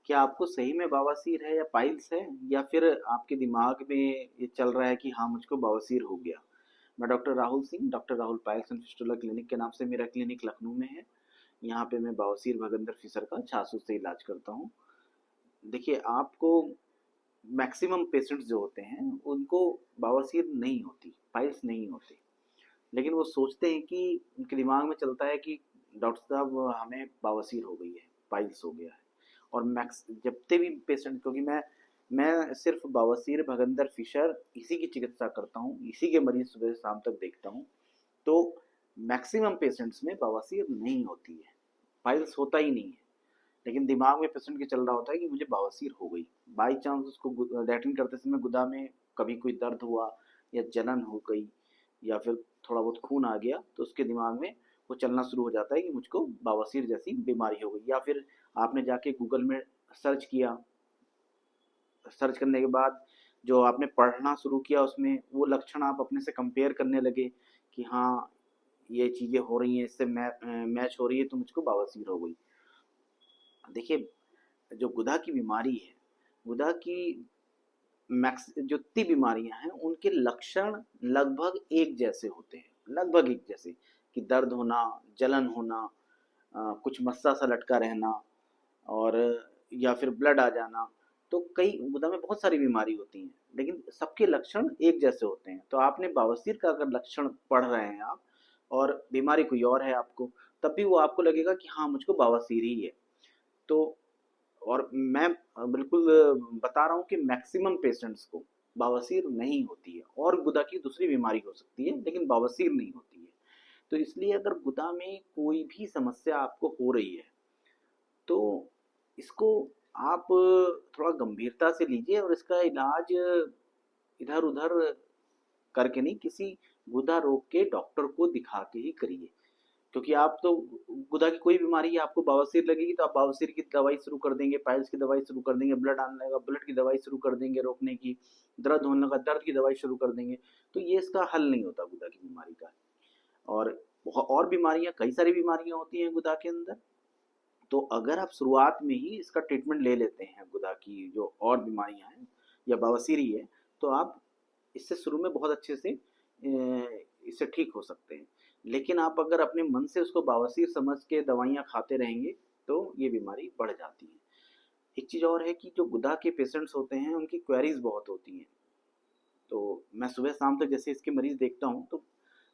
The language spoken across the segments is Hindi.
क्या आपको सही में बवासीर है या पाइल्स है, या फिर आपके दिमाग में ये चल रहा है कि हाँ मुझको बवासीर हो गया? मैं doctor Rahul Singh, doctor Rahul piles and fistula clinic के नाम से मेरा क्लिनिक लखनऊ में है। यहाँ पे मैं बवासीर भगंदर फिशर का जासूस से इलाज करता हूँ। देखिए, आपको मैक्सिमम पेशेंट्स जो होते हैं उनको बवासीर नहीं होती, पाइल्स नहीं होती, लेकिन वो सोचते हैं कि उनके दिमाग में चलता है कि डॉक्टर साहब हमें बवासीर हो गई है, पाइल्स हो गया है। और मैक्स जितने भी पेशेंट, क्योंकि मैं सिर्फ बवासीर भगंदर फिशर इसी की चिकित्सा करता हूँ, इसी के मरीज सुबह से शाम तक देखता हूँ। तो मैक्सिमम पेशेंट्स में बवासीर नहीं होती है, पाइल्स होता ही नहीं है। लेकिन दिमाग में पेशेंट के चल रहा होता है कि मुझे बवासीर हो गई। बाई चांस उसको लैट्रिन करते समय गुदा में कभी कोई दर्द हुआ या जलन हो गई या फिर थोड़ा बहुत खून आ गया, तो उसके दिमाग में वो चलना शुरू हो जाता है कि मुझको बवासीर जैसी बीमारी हो गई। या फिर आपने जाके गूगल में सर्च किया, सर्च करने के बाद जो आपने पढ़ना शुरू किया उसमें वो लक्षण आप अपने से कंपेयर करने लगे कि हाँ ये चीज़ें हो रही हैं, इससे मैच हो रही है, तो मुझको बवासीर हो गई। देखिए, जो गुदा की बीमारी है, गुदा की मैक्स जो जितनी बीमारियां हैं उनके लक्षण लगभग एक जैसे होते हैं, लगभग एक जैसे, कि दर्द होना, जलन होना, कुछ मस्सा सा लटका रहना, और या फिर ब्लड आ जाना। तो कई गुदा में बहुत सारी बीमारी होती हैं, लेकिन सबके लक्षण एक जैसे होते हैं। तो आपने बवासीर का अगर लक्षण पढ़ रहे हैं आप और बीमारी कोई और है आपको, तब भी वो आपको लगेगा कि हाँ मुझको बवासीर ही है। तो और मैं बिल्कुल बता रहा हूँ कि मैक्सिमम पेशेंट्स को बवासीर नहीं होती है, और गुदा की दूसरी बीमारी हो सकती है लेकिन बवासीर नहीं होती है। तो इसलिए अगर गुदा में कोई भी समस्या आपको हो रही है तो इसको आप थोड़ा गंभीरता से लीजिए, और इसका इलाज इधर उधर करके नहीं, किसी गुदा रोग के डॉक्टर को दिखा के ही करिए। क्योंकि आप तो गुदा की कोई बीमारी है, आपको बवासीर लगेगी तो आप बवासीर की दवाई शुरू कर देंगे, पाइल्स की दवाई शुरू कर देंगे, ब्लड आने लगा ब्लड की दवाई शुरू कर देंगे रोकने की, दर्द होने लगा दर्द की दवाई शुरू कर देंगे। तो ये इसका हल नहीं होता गुदा की बीमारी का। और और बीमारियां, कई सारी बीमारियां होती हैं गुदा के अंदर। तो अगर आप शुरुआत में ही इसका ट्रीटमेंट ले लेते हैं, गुदा की जो और बीमारियां हैं या बवासीर ही है, तो आप इससे शुरू में बहुत अच्छे से इससे ठीक हो सकते हैं। लेकिन आप अगर अपने मन से उसको बवासीर समझ के दवाइयाँ खाते रहेंगे तो ये बीमारी बढ़ जाती है। एक चीज़ और है कि जो गुदा के पेशेंट्स होते हैं उनकी क्वेरीज बहुत होती हैं। तो मैं सुबह शाम तक जैसे इसके मरीज देखता हूँ तो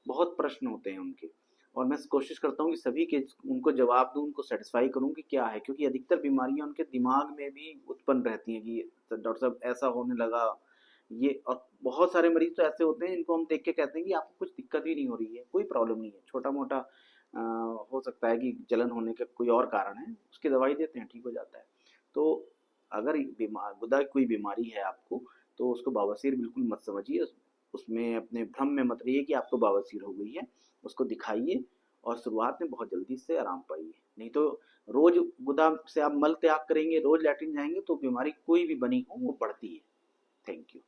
बहुत प्रश्न होते हैं उनके, और मैं कोशिश करता हूँ कि सभी के उनको जवाब दूँ, उनको सेटिस्फाई करूँ कि क्या है, क्योंकि अधिकतर बीमारियाँ उनके दिमाग में भी उत्पन्न रहती हैं कि डॉक्टर साहब ऐसा होने लगा ये। और बहुत सारे मरीज तो ऐसे होते हैं जिनको हम देख के कहते हैं कि आपको कुछ दिक्कत ही नहीं हो रही है, कोई प्रॉब्लम नहीं है, छोटा मोटा हो सकता है कि जलन होने का कोई और कारण है, उसकी दवाई देते हैं ठीक हो जाता है। तो अगर बीमार गुदा की कोई बीमारी है आपको, तो उसको बवासीर बिल्कुल मत समझिए, उसमें अपने भ्रम में मत रहिए कि आपको बवासीर हो गई है। उसको दिखाइए और शुरुआत में बहुत जल्दी से आराम पाइए। नहीं तो रोज गुदा से आप मल त्याग करेंगे, रोज लैट्रिन जाएंगे, तो बीमारी कोई भी बनी हो वो बढ़ती है। Thank you.